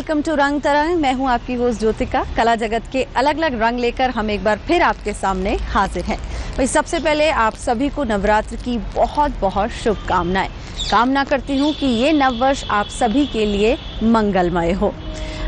Welcome to रंग तरंग। मैं हूं आपकी होस्ट ज्योतिका। कला जगत के अलग अलग रंग लेकर हम एक बार फिर आपके सामने हाजिर हैं। भाई सबसे पहले आप सभी को नवरात्र की बहुत बहुत शुभकामनाएं। कामना करती हूं कि ये नववर्ष आप सभी के लिए मंगलमय हो।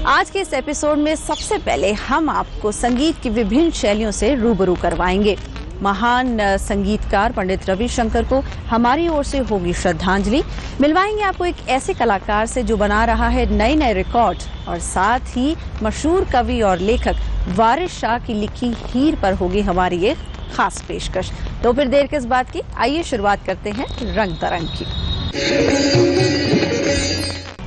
आज के इस एपिसोड में सबसे पहले हम आपको संगीत की विभिन्न शैलियों से रूबरू करवाएंगे। महान संगीतकार पंडित रविशंकर को हमारी ओर से होगी श्रद्धांजलि। मिलवाएंगे आपको एक ऐसे कलाकार से जो बना रहा है नए नए रिकॉर्ड, और साथ ही मशहूर कवि और लेखक वारिस शाह की लिखी हीर पर होगी हमारी एक खास पेशकश। तो फिर देर किस बात की, आइए शुरुआत करते हैं रंग तरंग की।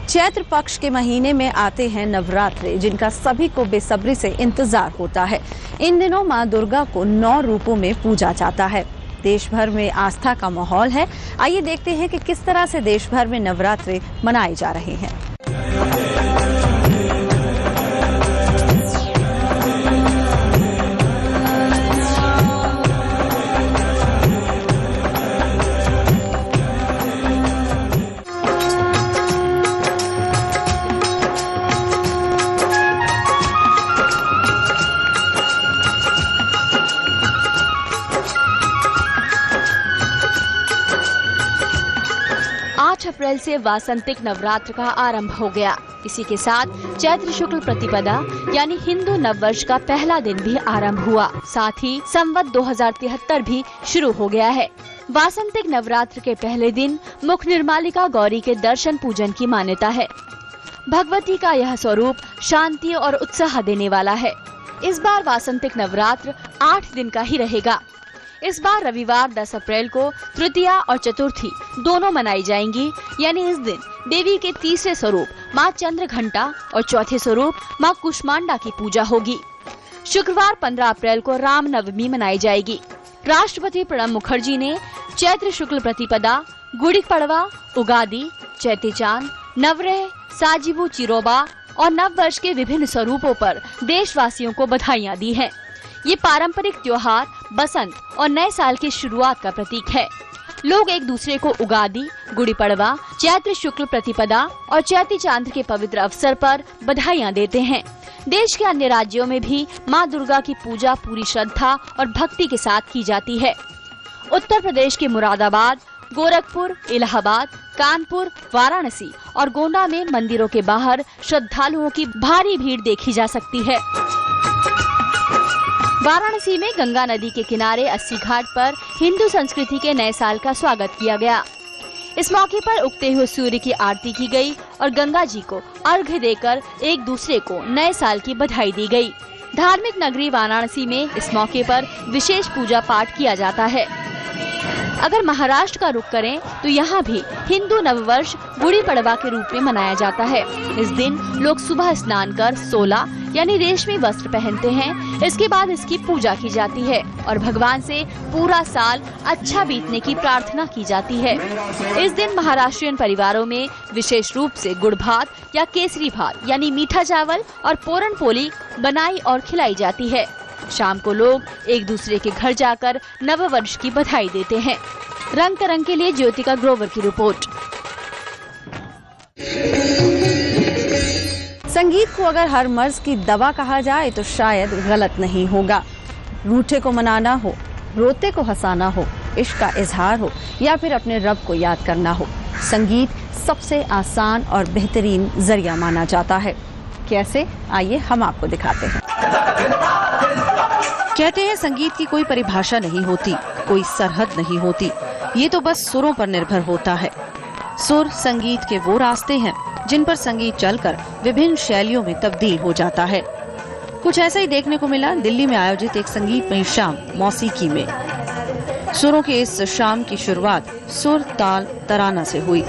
चैत्र पक्ष के महीने में आते हैं नवरात्रे, जिनका सभी को बेसब्री से इंतजार होता है। इन दिनों मां दुर्गा को 9 रूपों में पूजा जाता है। देश भर में आस्था का माहौल है। आइए देखते हैं कि किस तरह से देश भर में नवरात्रे मनाए जा रहे हैं। अप्रैल से वासंतिक नवरात्र का आरंभ हो गया। इसी के साथ चैत्र शुक्ल प्रतिपदा यानी हिंदू नववर्ष का पहला दिन भी आरंभ हुआ। साथ ही संवत 2073 भी शुरू हो गया है। वासंतिक नवरात्र के पहले दिन मुख निर्मालिका गौरी के दर्शन पूजन की मान्यता है। भगवती का यह स्वरूप शांति और उत्साह देने वाला है। इस बार वासंतिक नवरात्र 8 दिन का ही रहेगा। इस बार रविवार 10 अप्रैल को तृतीया और चतुर्थी दोनों मनाई जाएंगी, यानी इस दिन देवी के तीसरे स्वरूप मां चंद्रघंटा और चौथे स्वरूप मां कुष्मांडा की पूजा होगी। शुक्रवार 15 अप्रैल को राम नवमी मनाई जाएगी। राष्ट्रपति प्रणब मुखर्जी ने चैत्र शुक्ल प्रतिपदा, गुड़ी पड़वा, उगादी, चैती चांद, नवरेह, साजिबू चिरोबा और नववर्ष के विभिन्न स्वरूपों पर देशवासियों को बधाइयां दी हैं। ये पारंपरिक त्योहार बसंत और नए साल की शुरुआत का प्रतीक है। लोग एक दूसरे को उगादी, गुड़ी पड़वा, चैत्र शुक्ल प्रतिपदा और चैती चांद के पवित्र अवसर पर बधाइयां देते हैं। देश के अन्य राज्यों में भी मां दुर्गा की पूजा पूरी श्रद्धा और भक्ति के साथ की जाती है। उत्तर प्रदेश के मुरादाबाद, गोरखपुर, इलाहाबाद, कानपुर, वाराणसी और गोंडा में मंदिरों के बाहर श्रद्धालुओं की भारी भीड़ देखी जा सकती है। वाराणसी में गंगा नदी के किनारे 80 घाट पर हिंदू संस्कृति के नए साल का स्वागत किया गया। इस मौके पर उगते हुए सूर्य की आरती की गई और गंगा जी को अर्घ्य देकर एक दूसरे को नए साल की बधाई दी गई। धार्मिक नगरी वाराणसी में इस मौके पर विशेष पूजा पाठ किया जाता है। अगर महाराष्ट्र का रुख करें तो यहाँ भी हिंदू नववर्ष गुड़ी पड़वा के रूप में मनाया जाता है। इस दिन लोग सुबह स्नान कर सोला यानी रेशमी वस्त्र पहनते हैं। इसके बाद इसकी पूजा की जाती है और भगवान से पूरा साल अच्छा बीतने की प्रार्थना की जाती है। इस दिन महाराष्ट्रियन परिवारों में विशेष रूप से गुड़ भात या केसरी भात यानी मीठा चावल और पोरण पोली बनाई और खिलाई जाती है। शाम को लोग एक दूसरे के घर जाकर नववर्ष की बधाई देते हैं। रंग तरंग के लिए ज्योतिका ग्रोवर की रिपोर्ट। संगीत को अगर हर मर्ज की दवा कहा जाए तो शायद गलत नहीं होगा। रूठे को मनाना हो, रोते को हंसाना हो, इश्क का इजहार हो या फिर अपने रब को याद करना हो, संगीत सबसे आसान और बेहतरीन जरिया माना जाता है। कैसे, आइए हम आपको दिखाते हैं। कहते हैं संगीत की कोई परिभाषा नहीं होती, कोई सरहद नहीं होती, ये तो बस सुरों पर निर्भर होता है। सुर संगीत के वो रास्ते हैं जिन पर संगीत चलकर विभिन्न शैलियों में तब्दील हो जाता है। कुछ ऐसा ही देखने को मिला दिल्ली में आयोजित एक संगीतमय शाम मौसीकी में। सुरों के इस शाम की शुरुआत सुर ताल तराना से हुई।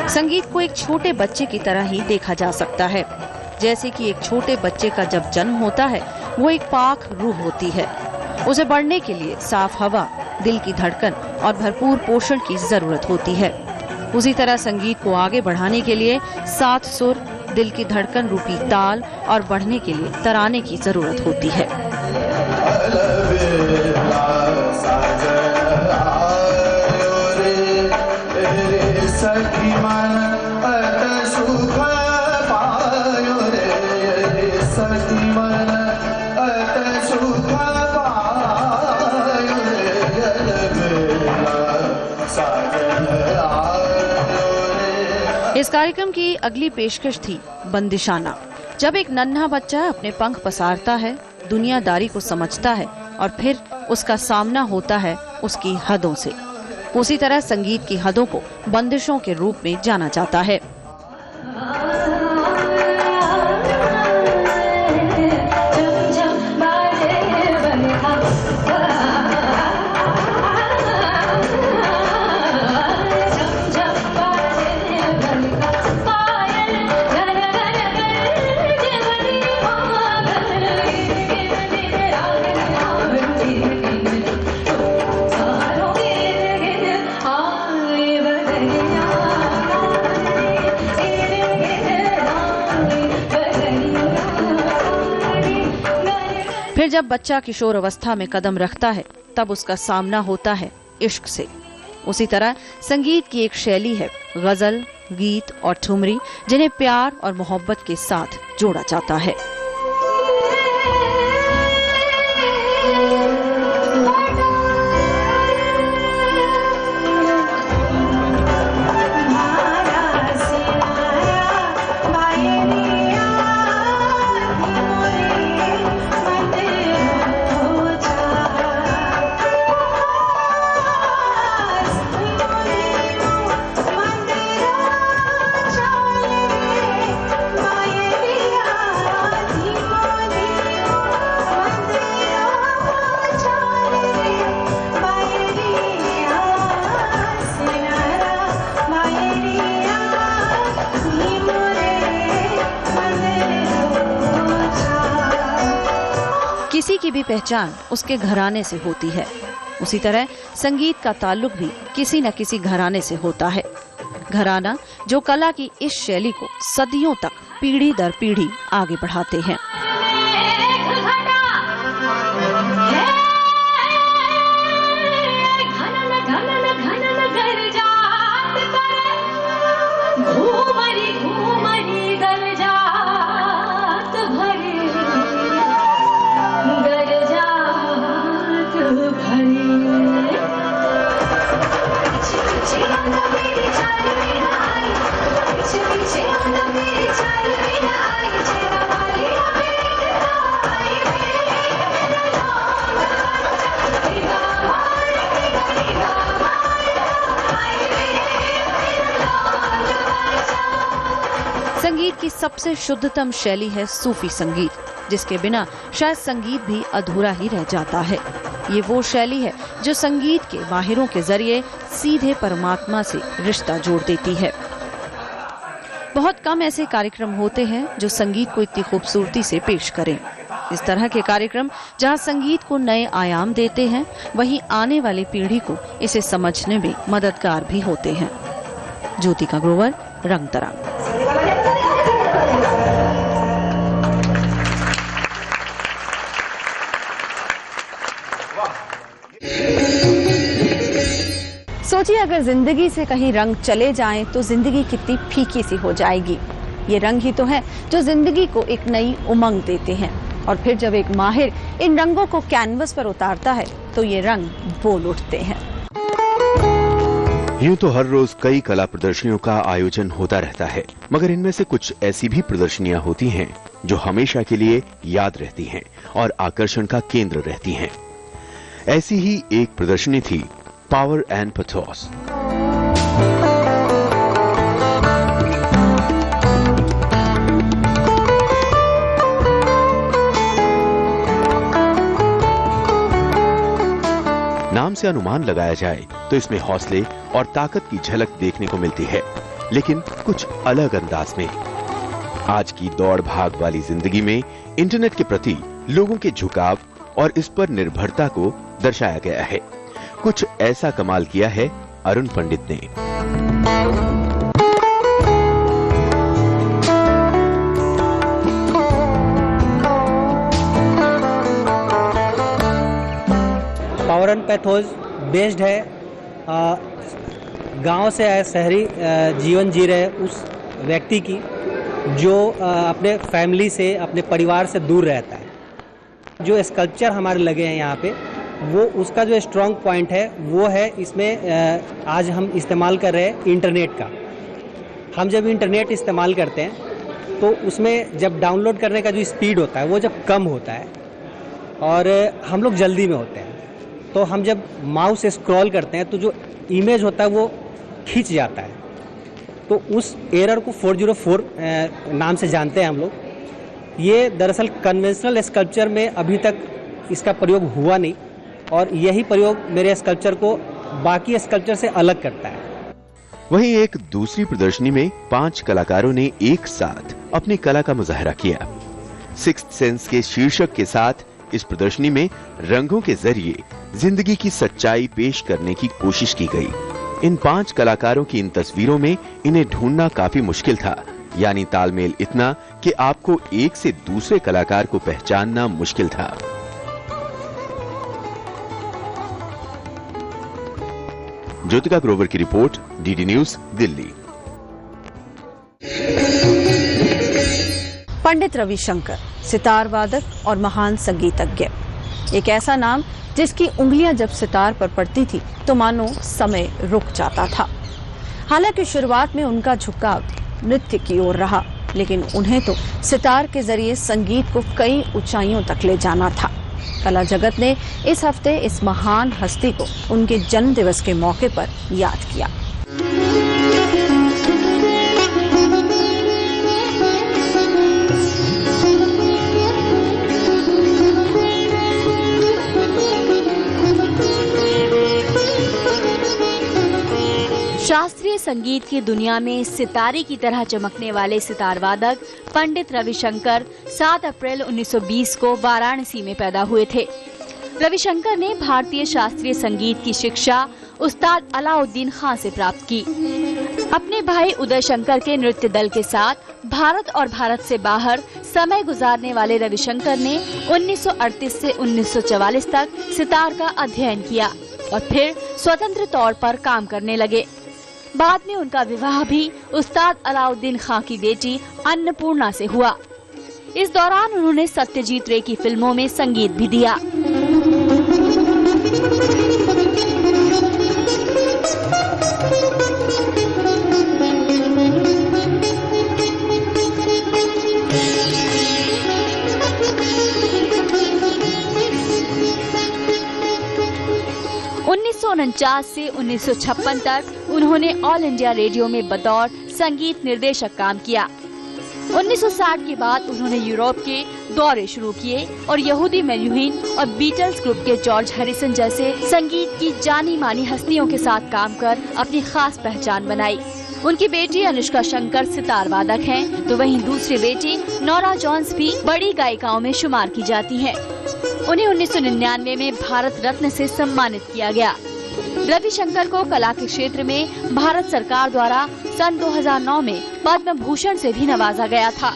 संगीत को एक छोटे बच्चे की तरह ही देखा जा सकता है। जैसे कि एक छोटे बच्चे का जब जन्म होता है वो एक पाक रूह होती है। उसे बढ़ने के लिए साफ हवा, दिल की धड़कन और भरपूर पोषण की जरूरत होती है। उसी तरह संगीत को आगे बढ़ाने के लिए 7 सुर, दिल की धड़कन रूपी ताल और बढ़ने के लिए तराने की जरूरत होती है। इस कार्यक्रम की अगली पेशकश थी बंदिशाना। जब एक नन्हा बच्चा अपने पंख पसारता है, दुनियादारी को समझता है और फिर उसका सामना होता है उसकी हदों से। उसी तरह संगीत की हदों को बंदिशों के रूप में जाना जाता है। फिर जब बच्चा किशोर अवस्था में कदम रखता है, तब उसका सामना होता है इश्क से। उसी तरह संगीत की एक शैली है गजल, गीत और ठुमरी, जिन्हें प्यार और मोहब्बत के साथ जोड़ा जाता है। किसी की भी पहचान उसके घराने से होती है। उसी तरह संगीत का ताल्लुक भी किसी न किसी घराने से होता है। घराना जो कला की इस शैली को सदियों तक पीढ़ी दर पीढ़ी आगे बढ़ाते हैं। संगीत की सबसे शुद्धतम शैली है सूफी संगीत, जिसके बिना शायद संगीत भी अधूरा ही रह जाता है। ये वो शैली है जो संगीत के माहिरों के जरिए सीधे परमात्मा से रिश्ता जोड़ देती है। बहुत कम ऐसे कार्यक्रम होते हैं जो संगीत को इतनी खूबसूरती से पेश करें। इस तरह के कार्यक्रम जहां संगीत को नए आयाम देते हैं, वहीं आने वाली पीढ़ी को इसे समझने में मददगार भी होते हैं। ज्योतिका ग्रोवर, रंग तरंग। सोचिए अगर जिंदगी से कहीं रंग चले जाएं तो जिंदगी कितनी फीकी सी हो जाएगी। ये रंग ही तो है जो जिंदगी को एक नई उमंग देते हैं, और फिर जब एक माहिर इन रंगों को कैनवस पर उतारता है तो ये रंग बोल उठते हैं। यूं तो हर रोज कई कला प्रदर्शनियों का आयोजन होता रहता है, मगर इनमें से कुछ ऐसी भी प्रदर्शनियां होती हैं जो हमेशा के लिए याद रहती हैं और आकर्षण का केंद्र रहती हैं। ऐसी ही एक प्रदर्शनी थी पावर एंड पथोस। नाम से अनुमान लगाया जाए तो इसमें हौसले और ताकत की झलक देखने को मिलती है, लेकिन कुछ अलग अंदाज में। आज की दौड़ भाग वाली जिंदगी में इंटरनेट के प्रति लोगों के झुकाव और इस पर निर्भरता को दर्शाया गया है। कुछ ऐसा कमाल किया है अरुण पंडित ने। मॉडर्न पैथोलॉजी बेस्ड है। गांव से आए शहरी जीवन जी रहे उस व्यक्ति की जो अपने फैमिली से, अपने परिवार से दूर रहता है। जो स्कल्पचर हमारे लगे हैं यहाँ पे, वो उसका जो स्ट्रॉन्ग पॉइंट है वो है इसमें आज हम इस्तेमाल कर रहे हैं इंटरनेट का। हम जब इंटरनेट इस्तेमाल करते हैं तो उसमें जब डाउनलोड करने का जो स्पीड होता है वो जब कम होता है और हम लोग जल्दी में होते हैं, तो हम जब माउस से स्क्रॉल करते हैं तो जो इमेज होता है वो खींच जाता है। तो उस एरर को 404 नाम से जानते हैं हम लोग। ये दरअसल कन्वेंशनल स्कल्पचर में अभी तक इसका प्रयोग हुआ नहीं और यही प्रयोग मेरे स्कल्पचर को बाकी स्कल्पचर से अलग करता है। वहीं एक दूसरी प्रदर्शनी में 5 कलाकारों ने एक साथ अपनी कला का मुजाहरा किया। सिक्स्थ सेंस के शीर्षक के साथ इस प्रदर्शनी में रंगों के जरिए जिंदगी की सच्चाई पेश करने की कोशिश की गई। इन 5 कलाकारों की इन तस्वीरों में इन्हें ढूंढना काफी मुश्किल था, यानी तालमेल इतना कि आपको एक से दूसरे कलाकार को पहचानना मुश्किल था। ज्योतिका ग्रोवर की report, DD news, Delhi. Pandit Ravishankar, sitar वादक और महान संगीतज्ञ। एक ऐसा नाम जिसकी उंगलियां जब सितार पर पड़ती थी तो मानो समय रुक जाता था। हालांकि शुरुआत में उनका झुकाव नृत्य की ओर रहा, लेकिन उन्हें तो सितार के जरिए संगीत को कई ऊंचाइयों तक ले जाना था। कला जगत ने इस हफ्ते इस महान हस्ती को उनके जन्म दिवस के मौके पर याद किया। शास्त्रीय संगीत की दुनिया में सितारे की तरह चमकने वाले सितार वादक पंडित रविशंकर 7 अप्रैल 1920 को वाराणसी में पैदा हुए थे। रविशंकर ने भारतीय शास्त्रीय संगीत की शिक्षा उस्ताद अलाउद्दीन खान से प्राप्त की। अपने भाई उदय शंकर के नृत्य दल के साथ भारत और भारत से बाहर समय गुजारने वाले रविशंकर ने 1938 से 1944 तक सितार का अध्ययन किया और फिर स्वतंत्र तौर पर काम करने लगे। बाद में उनका विवाह भी उस्ताद अलाउद्दीन खां की बेटी अन्नपूर्णा से हुआ। इस दौरान उन्होंने सत्यजीत रे की फिल्मों में संगीत भी दिया। से 1956 तक उन्होंने ऑल इंडिया रेडियो में बतौर संगीत निर्देशक काम किया। 1960 के बाद उन्होंने यूरोप के दौरे शुरू किए और यहूदी मेन्युहिन और बीटल्स ग्रुप के जॉर्ज हैरिसन जैसे संगीत की जानी मानी हस्तियों के साथ काम कर अपनी खास पहचान बनाई। उनकी बेटी अनुष्का शंकर सितार वादक हैं, तो वहीं दूसरी बेटी नोरा जोन्स भी बड़ी गायिकाओं में शुमार की जाती हैं। उन्हें 1999 में भारत रत्न से सम्मानित किया गया। रविशंकर को कला के क्षेत्र में भारत सरकार द्वारा सन 2009 में पद्म भूषण से भी नवाजा गया था।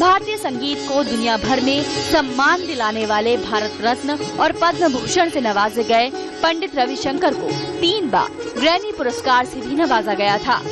भारतीय संगीत को दुनिया भर में सम्मान दिलाने वाले भारत रत्न और पद्म भूषण से नवाजे गए पंडित रविशंकर को 3 बार ग्रैमी पुरस्कार से भी नवाजा गया था।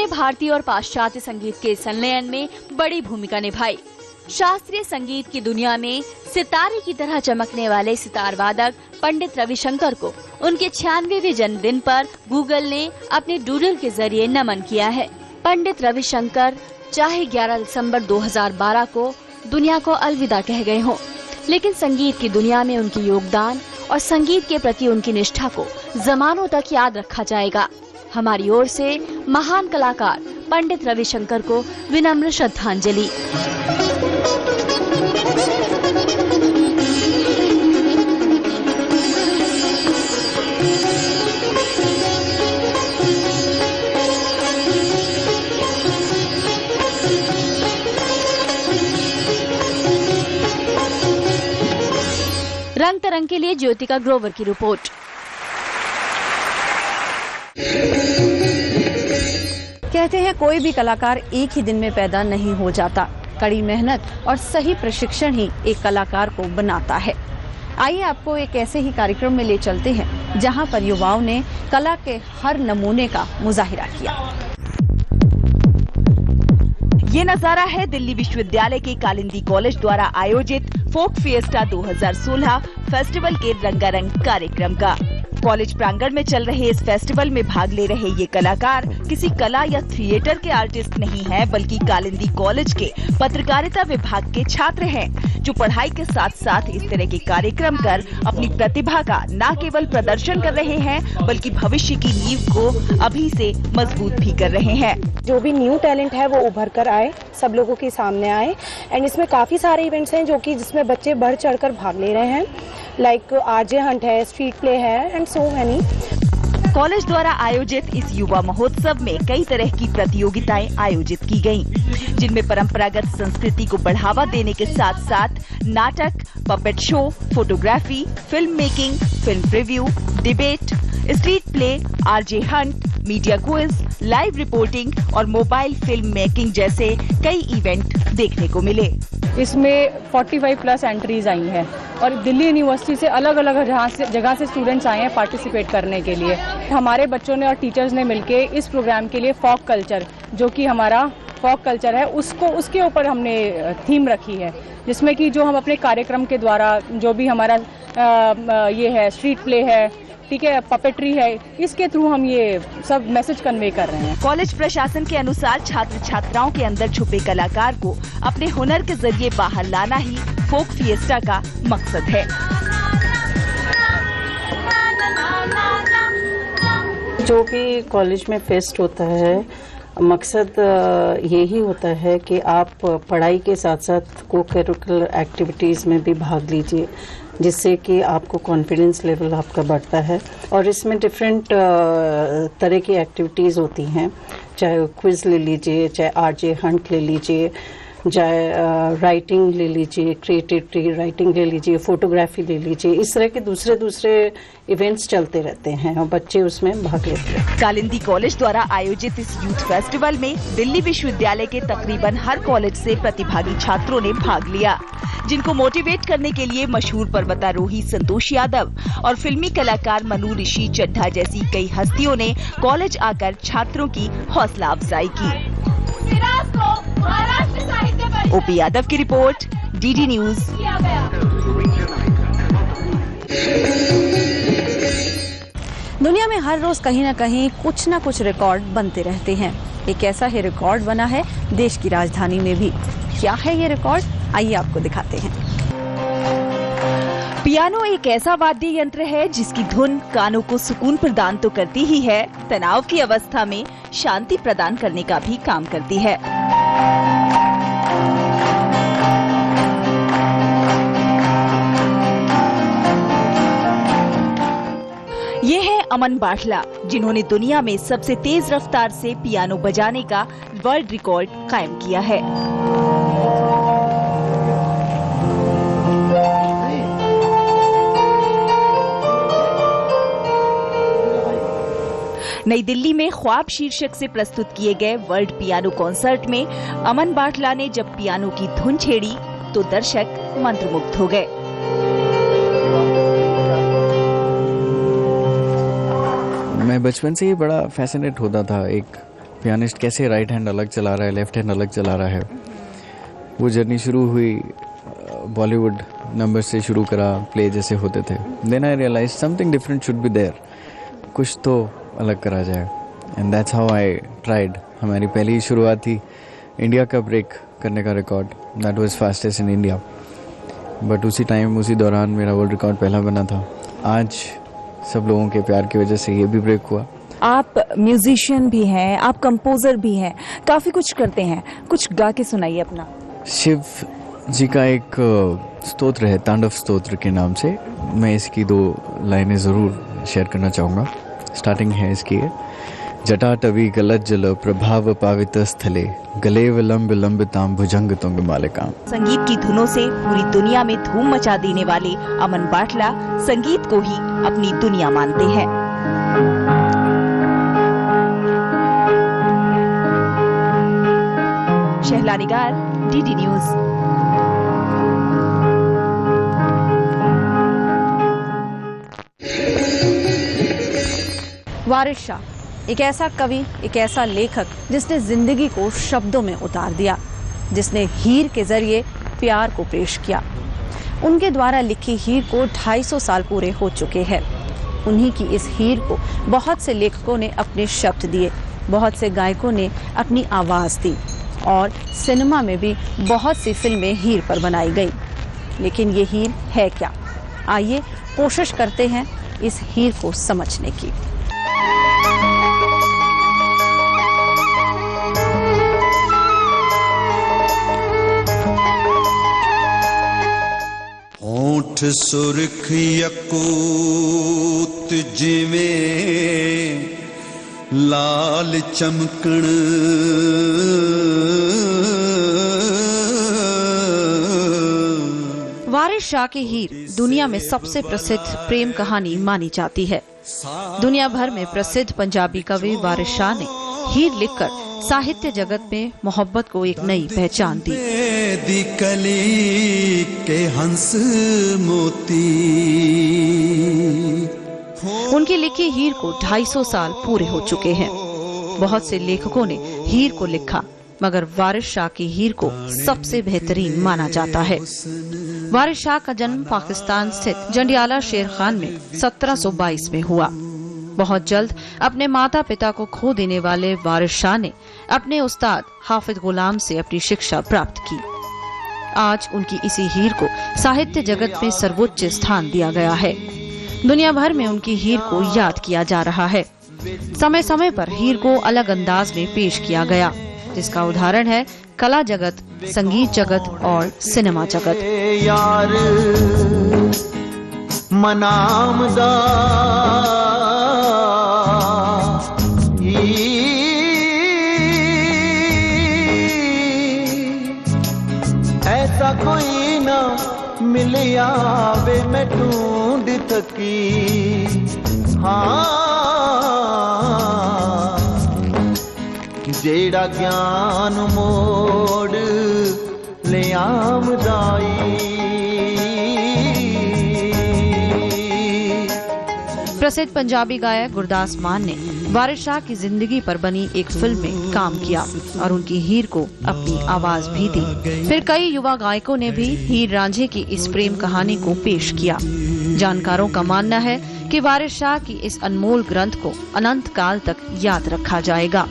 भारतीय और पाश्चात्य संगीत के संलयन में बड़ी भूमिका निभाई। शास्त्रीय संगीत की दुनिया में सितारे की तरह चमकने वाले सितार वादक पंडित रविशंकर को उनके 96वें जन्मदिन पर गूगल ने अपने डूडल के जरिए नमन किया है। पंडित रविशंकर चाहे 11 दिसंबर 2012 को दुनिया को अलविदा कह गए हों, लेकिन संगीत की दुनिया में उनके योगदान और संगीत के प्रति उनकी निष्ठा को जमानों तक याद रखा जाएगा। हमारी ओर से महान कलाकार पंडित रविशंकर को विनम्र श्रद्धांजलि। तरंग के लिए ज्योतिका ग्रोवर की रिपोर्ट। कहते हैं कोई भी कलाकार एक ही दिन में पैदा नहीं हो जाता। कड़ी मेहनत और सही प्रशिक्षण ही एक कलाकार को बनाता है। आइए आपको एक ऐसे ही कार्यक्रम में ले चलते हैं जहां पर युवाओं ने कला के हर नमूने का मुजाहिरा किया। ये नजारा है दिल्ली विश्वविद्यालय के कालिंदी कॉलेज द्वारा आयोजित फोक फिएस्टा 2016 फेस्टिवल के रंगारंग कार्यक्रम का। कॉलेज प्रांगण में चल रहे इस फेस्टिवल में भाग ले रहे ये कलाकार किसी कला या थिएटर के आर्टिस्ट नहीं हैं, बल्कि कालिंदी कॉलेज के पत्रकारिता विभाग के छात्र हैं, जो पढ़ाई के साथ साथ इस तरह के कार्यक्रम कर अपनी प्रतिभा का न केवल प्रदर्शन कर रहे हैं, बल्कि भविष्य की नींव को अभी से मजबूत भी कर रहे हैं। जो भी न्यू टैलेंट है वो उभर कर आए, सब लोगों के सामने आए। एंड इसमें काफ़ी सारे इवेंट्स हैं जो कि जिसमें बच्चे बढ़ चढ़कर भाग ले रहे हैं, लाइक आरजे हंट है, स्ट्रीट प्ले है एंड सो मैनी। कॉलेज द्वारा आयोजित इस युवा महोत्सव में कई तरह की प्रतियोगिताएं आयोजित की गयीं, जिनमें परंपरागत संस्कृति को बढ़ावा देने के साथ साथ नाटक, puppet show, photography, film making, film review, debate, street play, RJ Hunt, media quiz, live reporting और मोबाइल फिल्म मेकिंग जैसे कई इवेंट देखने को मिले। इसमें 45 प्लस एंट्रीज आई हैं और दिल्ली यूनिवर्सिटी से अलग अलग जगह से स्टूडेंट्स आए हैं पार्टिसिपेट करने के लिए। हमारे बच्चों ने और टीचर्स ने मिलके इस प्रोग्राम के लिए फोक कल्चर, जो कि हमारा फोक कल्चर है, उसके ऊपर हमने थीम रखी है, जिसमें कि जो हम अपने कार्यक्रम के द्वारा जो भी हमारा ये है स्ट्रीट प्ले है, ठीक है, पपेट्री है, इसके थ्रू हम ये सब मैसेज कन्वे कर रहे हैं। कॉलेज प्रशासन के अनुसार छात्र छात्राओं के अंदर छुपे कलाकार को अपने हुनर के जरिए बाहर लाना ही फोक फिएस्टा का मकसद है। जो भी कॉलेज में फेस्ट होता है, मकसद यही होता है कि आप पढ़ाई के साथ साथ को करिकुलर एक्टिविटीज़ में भी भाग लीजिए, जिससे कि आपको कॉन्फिडेंस लेवल आपका बढ़ता है। और इसमें डिफरेंट तरह की एक्टिविटीज़ होती हैं, चाहे क्विज़ ले लीजिए, चाहे आरजे हंट ले लीजिए, चाहे राइटिंग ले लीजिए, क्रिएटिविटी राइटिंग ले लीजिए, फोटोग्राफी ले लीजिए। इस तरह के दूसरे इवेंट्स चलते रहते हैं और बच्चे उसमें भाग लेते हैं। कालिंदी कॉलेज द्वारा आयोजित इस यूथ फेस्टिवल में दिल्ली विश्वविद्यालय के तकरीबन हर कॉलेज से प्रतिभागी छात्रों ने भाग लिया, जिनको मोटिवेट करने के लिए मशहूर पर्वतारोही संतोष यादव और फिल्मी कलाकार मनु ऋषि चड्ढा जैसी कई हस्तियों ने कॉलेज आकर छात्रों की हौसला अफजाई की। ओपी यादव की रिपोर्ट, डीडी न्यूज। दुनिया में हर रोज कहीं न कहीं कुछ न कुछ रिकॉर्ड बनते रहते हैं। एक ऐसा ही रिकॉर्ड बना है देश की राजधानी में भी। क्या है ये रिकॉर्ड, आइए आपको दिखाते हैं। पियानो एक ऐसा वाद्य यंत्र है जिसकी धुन कानों को सुकून प्रदान तो करती ही है, तनाव की अवस्था में शांति प्रदान करने का भी काम करती है। ये है अमन बाटला, जिन्होंने दुनिया में सबसे तेज रफ्तार से पियानो बजाने का वर्ल्ड रिकॉर्ड कायम किया है। नई दिल्ली में ख्वाब शीर्षक से प्रस्तुत किए गए वर्ल्ड पियानो कॉन्सर्ट में अमन बाटला ने जब पियानो की धुन छेड़ी तो दर्शक मंत्रमुग्ध हो गए। मैं बचपन से ही बड़ा फैसिनेट होता था, एक पियानिस्ट कैसे राइट हैंड अलग चला रहा है, लेफ्ट हैंड अलग चला रहा है। वो जर्नी शुरू हुई बॉलीवुड नंबर से शुरू करा, प्ले जैसे होते थे। Then I realise something different should be there, कुछ तो अलग करा जाए। And that's how I tried. हमारी पहली शुरुआत थी इंडिया का ब्रेक करने का record, that was fastest in India. But उसी टाइम उसी दौरान मेरा वर्ल्ड रिकॉर्ड पहला बना था। आज सब लोगों के प्यार की वजह से ये भी ब्रेक हुआ। आप म्यूजिशियन भी हैं, आप कंपोजर भी हैं, काफ़ी कुछ करते हैं, कुछ गा के सुनाइए अपना। शिव जी का एक स्तोत्र है, तांडव स्तोत्र के नाम से। मैं इसकी 2 लाइनें ज़रूर शेयर करना चाहूँगा। स्टार्टिंग है इसकी है, जटाटवी गलज्जल प्रभाव पावित स्थले गले विलंब लंबिताम भुजंग तुंग मालिकाम। संगीत की धुनों से पूरी दुनिया में धूम मचा देने वाले अमन बाटला संगीत को ही अपनी दुनिया मानते हैं। शहला निगार, डीडी न्यूज। वारिस शाह एक ऐसा कवि, एक ऐसा लेखक जिसने जिंदगी को शब्दों में उतार दिया, जिसने हीर के जरिए प्यार को पेश किया। उनके द्वारा लिखी हीर को 250 साल पूरे हो चुके हैं। उन्हीं की इस हीर को बहुत से लेखकों ने अपने शब्द दिए, बहुत से गायकों ने अपनी आवाज दी और सिनेमा में भी बहुत सी फिल्में हीर पर बनाई गई। लेकिन ये हीर है क्या? आइए कोशिश करते हैं इस हीर को समझने की। होठ सुरख यकूत जिवें लाल चमकण, वारिस शाह की हीर दुनिया में सबसे प्रसिद्ध प्रेम कहानी मानी जाती है। दुनिया भर में प्रसिद्ध पंजाबी कवि वारिस शाह ने हीर लिखकर साहित्य जगत में मोहब्बत को एक नई पहचान दी। कली के हंस मोती। उनकी लिखी हीर को 250 साल पूरे हो चुके हैं। बहुत से लेखकों ने हीर को लिखा, मगर वारिस शाह की हीर को सबसे बेहतरीन माना जाता है। वारिस शाह का जन्म पाकिस्तान स्थित जंडियाला शेर खान में 1722 में हुआ। बहुत जल्द अपने माता पिता को खो देने वाले वारिस शाह ने अपने उस्ताद हाफिज गुलाम से अपनी शिक्षा प्राप्त की। आज उनकी इसी हीर को साहित्य जगत में सर्वोच्च स्थान दिया गया है। दुनिया भर में उनकी हीर को याद किया जा रहा है। समय समय पर हीर को अलग अंदाज में पेश किया गया, जिसका उदाहरण है कला जगत, संगीत जगत और सिनेमा जगत। यार मनामदा ऐसा कोई ना मिलिया वे मैं ढूंढ थकी। हाँ जेड़ा ज्ञान मोड़ ले आमदाई। प्रसिद्ध पंजाबी गायक गुरदास मान ने वारिस शाह की जिंदगी पर बनी एक फिल्म में काम किया और उनकी हीर को अपनी आवाज भी दी। फिर कई युवा गायकों ने भी हीर रांझे की इस प्रेम कहानी को पेश किया। जानकारों का मानना है कि वारिस शाह की इस अनमोल ग्रंथ को अनंत काल तक याद रखा जाएगा।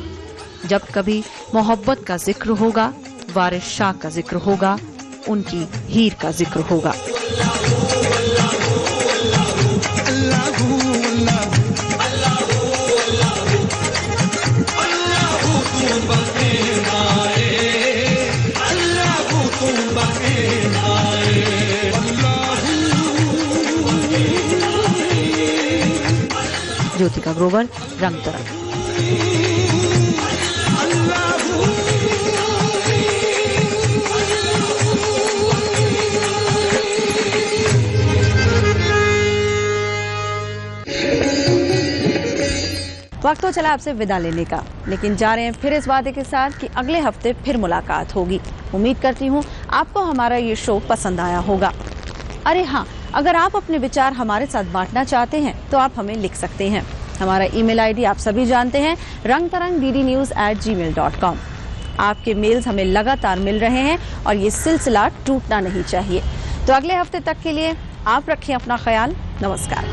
जब कभी मोहब्बत का जिक्र होगा, वारिस शाह का जिक्र होगा, उनकी हीर का जिक्र होगा। ज्योतिका ग्रोवर, रंग तरंग। वक्त तो चला आपसे विदा लेने का, लेकिन जा रहे हैं फिर इस वादे के साथ कि अगले हफ्ते फिर मुलाकात होगी। उम्मीद करती हूँ आपको हमारा ये शो पसंद आया होगा। अरे हाँ, अगर आप अपने विचार हमारे साथ बांटना चाहते हैं तो आप हमें लिख सकते हैं। हमारा ईमेल आईडी आप सभी जानते हैं, rangtarang@gmail.com। आपके मेल्स हमें लगातार मिल रहे हैं और ये सिलसिला टूटना नहीं चाहिए। तो अगले हफ्ते तक के लिए आप रखें अपना ख्याल। नमस्कार।